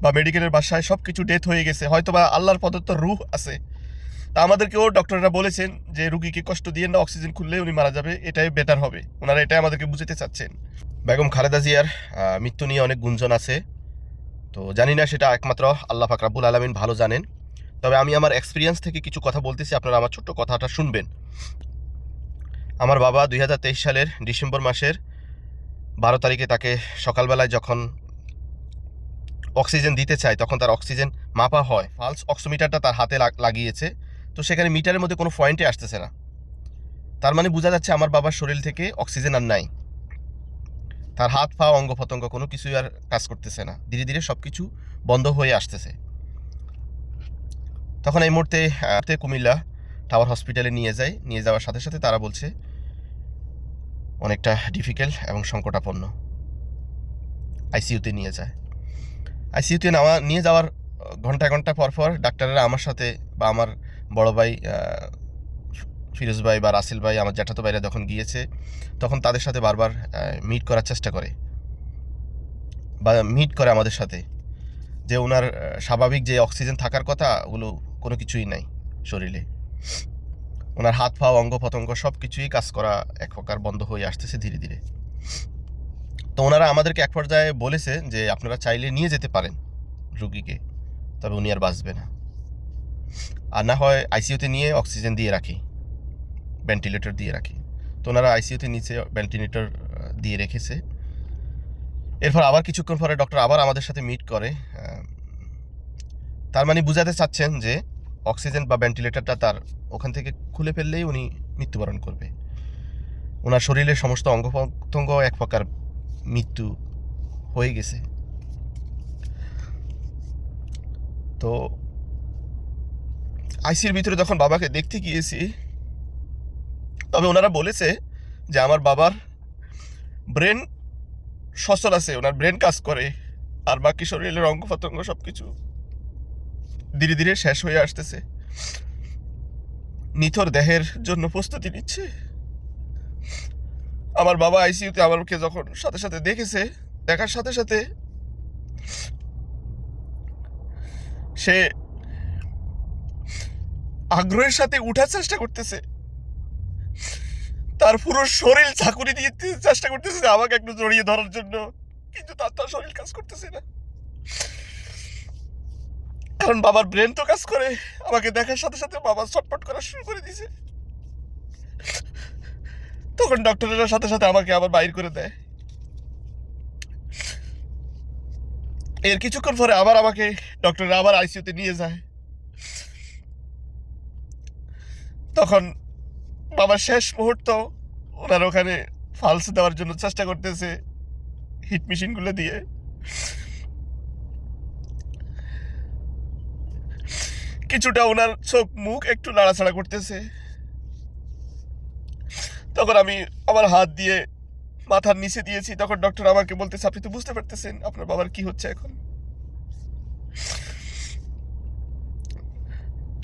বা মেডিকেলের বাসায় সব কিছু ডেথ হয়ে গেছে, হয়তো বা আল্লাহর প্রদত্ত রূহ আছে। তা আমাদেরকেও ডক্টররা বলেছেন যে রুগীকে কষ্ট দিয়ে না, অক্সিজেন খুললে উনি মারা যাবে, এটাই বেটার হবে। ওনারা এটাই আমাদেরকে বুঝাতে চাচ্ছেন। বেগম খালেদা জিয়ার মৃত্যু নিয়ে অনেক গুঞ্জন আছে, তো জানি না, সেটা একমাত্র আল্লাহ পাক রাব্বুল আলামিন ভালো জানেন। তবে আমি আমার এক্সপিরিয়েন্স থেকে কিছু কথা বলতেছি, আপনারা আমার ছোট্ট কথাটা শুনবেন। আমার বাবা 2023 সালের ডিসেম্বর মাসের 12 তারিখে তাকে সকালবেলায় যখন অক্সিজেন দিতে চায়, তখন তার অক্সিজেন মাপা হয়। পালস অক্সিমিটারটা তার হাতে লাগিয়েছে, তো সেখানে মিটারের মধ্যে কোনো পয়েন্টে আসতেছে না। তার মানে বোঝা যাচ্ছে আমার বাবার শরীর থেকে অক্সিজেন আর নাই। তার হাত পা অঙ্গ প্রত্যঙ্গ কোনো কিছুই আর কাজ করতেছে না, ধীরে ধীরে সব কিছু বন্ধ হয়ে আসতেছে। তখন এই মুহূর্তে কুমিল্লা টাওয়ার হসপিটালে নিয়ে যাওয়ার সাথে সাথে তারা বলছে অনেকটা ডিফিকাল্ট এবং সংকটাপন্ন, আইসিইউতে নিয়ে যায়। আইসিইউতে নিয়ে যাওয়ার ঘন্টা ঘন্টা পর পর ডাক্তাররা আমার সাথে বা আমার বড় ভাই ফিরোজ ভাই বা রাসেল ভাই, আমার জ্যাঠাতো ভাইরা যখন গিয়েছে, তখন তাদের সাথে বারবার মিট করার চেষ্টা করে বা মিট করে আমাদের সাথে, যে ওনার স্বাভাবিক যে অক্সিজেন থাকার কথা ওগুলো কোনো কিছুই নাই শরীরে। ওনার হাত পা অঙ্গ প্রত্যঙ্গ সব কিছুই কাজ করা এক প্রকার বন্ধ হয়ে আসতেছে ধীরে ধীরে। তো ওনারা আমাদেরকে এক পর্যায়ে বলেছে যে আপনারা চাইলে নিয়ে যেতে পারেন রুগীকে, তবে উনি আর বাঁচবে না, আর না হয় আইসিইউতে নিয়ে অক্সিজেন দিয়ে রাখি, ভেন্টিলেটর দিয়ে রাখি। তো ওনারা আইসিইউতে নিচে ভেন্টিলেটর দিয়ে রেখেছে। এরপর আবার কিছুক্ষণ পরে ডক্টর আবার আমাদের সাথে মিট করে। তার মানে বুঝাতে চাচ্ছেন যে অক্সিজেন বা ভেন্টিলেটরটা তার ওখান থেকে খুলে ফেললেই উনি মৃত্যুবরণ করবে। ওনার শরীরের সমস্ত অঙ্গ প্রত্যঙ্গ এক প্রকার মৃত্যু হয়ে গেছে। তো আইসির ভিতরে যখন বাবাকে দেখতে গিয়েছি, তবে ওনারা বলেছে যে আমার বাবার ব্রেন সচল আছে, ওনার ব্রেন কাজ করে, আর বাকি শরীরের অঙ্গ প্রত্যঙ্গ সবকিছু ধীরে ধীরে শেষ হয়ে আসতেছে, নিথর দেহের জন্য প্রস্তুতি নিচ্ছে। আমার বাবা আইসিইউতে আমাকে যখন সাথে সাথে দেখেছে, দেখার সাথে সাথে সে আগ্রহের সাথে উঠার চেষ্টা করতেছে, তার পুরো শরীর ঝাঁকুনি দিয়ে চেষ্টা করতেছে আমাকে একটু জড়িয়ে ধরার জন্য, কিন্তু তার শরীর কাজ করতেছে না, কারণ বাবার ব্রেন তো কাজ করে। আমাকে দেখার সাথে সাথে বাবা ছটফট করা শুরু করে দিয়েছে। তখন ডক্টরের সাথে সাথে আমাকে আবার বাইর করে দেয়। এর কিছুক্ষণ পরে আবার আমাকে ডক্টর আবার আইসিইউতে নিয়ে যায়। তখন বাবার শেষ মুহূর্ত, ওনার ওখানে ফালস দেওয়ার জন্য চেষ্টা করতেছে হিট মেশিনগুলো দিয়ে। কিছুটা ওনার চোখ মুখ একটু নাড়াচাড়া করতেছে। তখন আমি আমার হাত দিয়ে মাথার নিচে দিয়েছি। তখন ডক্টর আমাকে বলতেছে, আপনি তো বুঝতে পারতেছেন আপনার বাবার কি হচ্ছে এখন।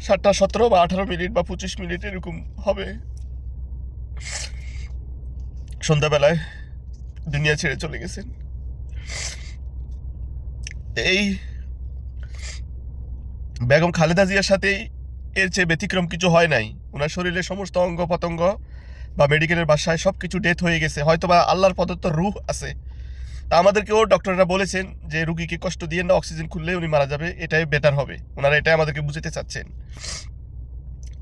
7:17 বা 18 মিনিট বা 25 মিনিট এরকম হবে, সন্ধ্যাবেলায় দুনিয়া ছেড়ে চলে গেছেন। এই বেগম খালেদা জিয়ার সাথেই এর চেয়ে ব্যতিক্রম কিছু হয় নাই। ওনার শরীরের সমস্ত অঙ্গ প্রত্যঙ্গ বা মেডিকেলের বাসায় সব কিছু ডেথ হয়ে গেছে, হয়তো বা আল্লাহর প্রদত্ত রূহ আছে। তা আমাদেরকেও ডক্টররা বলেছেন যে রুগীকে কষ্ট দিয়ে না, অক্সিজেন খুললে উনি মারা যাবে, এটাই বেটার হবে। ওনারা এটাই আমাদেরকে বুঝাতে চাচ্ছেন।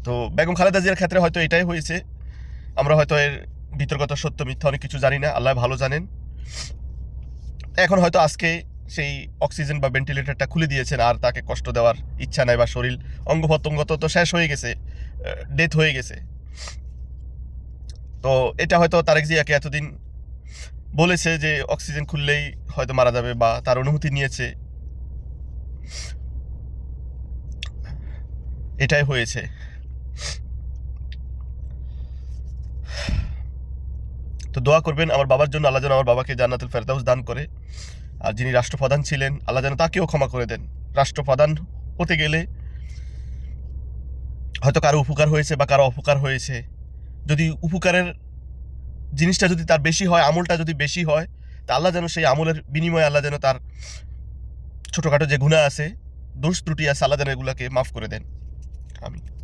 তো বেগম খালেদা জিয়ার ক্ষেত্রে হয়তো এটাই হয়েছে। আমরা হয়তো এর বিতর্কত সত্য মিথ্যা অনেক কিছু জানি না, আল্লাহ ভালো জানেন। এখন হয়তো আজকে সেই অক্সিজেন বা ভেন্টিলেটরটা খুলে দিয়েছেন, আর তাকে কষ্ট দেওয়ার ইচ্ছা নাই, বা শরীর অঙ্গ প্রত্যঙ্গ তো শেষ হয়ে গেছে, ডেথ হয়ে গেছে। তো এটা হয়তো তারেক জিয়াকে এতদিন বলেছে যে অক্সিজেন খুললেই হয়তো মারা যাবে, বা তার অনুমতি নিয়েছে, এটাই হয়েছে। তো দোয়া করবেন আমার বাবার জন্য, আল্লাহ যেন আমার বাবাকে জান্নাতুল ফেরদাউস দান করে। আর যিনি রাষ্ট্রপ্রধান ছিলেন, আল্লাহ যেন তাকেও ক্ষমা করে দেন। রাষ্ট্রপ্রধান হতে গেলে হয়তো কারো উপকার হয়েছে বা কারো অপকার হয়েছে, যদি উপকারের জিনিসটা যদি তার বেশি হয়, আমলটা যদি বেশি হয়, তা আল্লাহ যেন সেই আমলের বিনিময়ে আল্লাহ যেন তার ছোটোখাটো যে গুনাহ আছে, দোষ ত্রুটি আছে, আল্লাহ যেন এগুলোকে মাফ করে দেন। আমিন।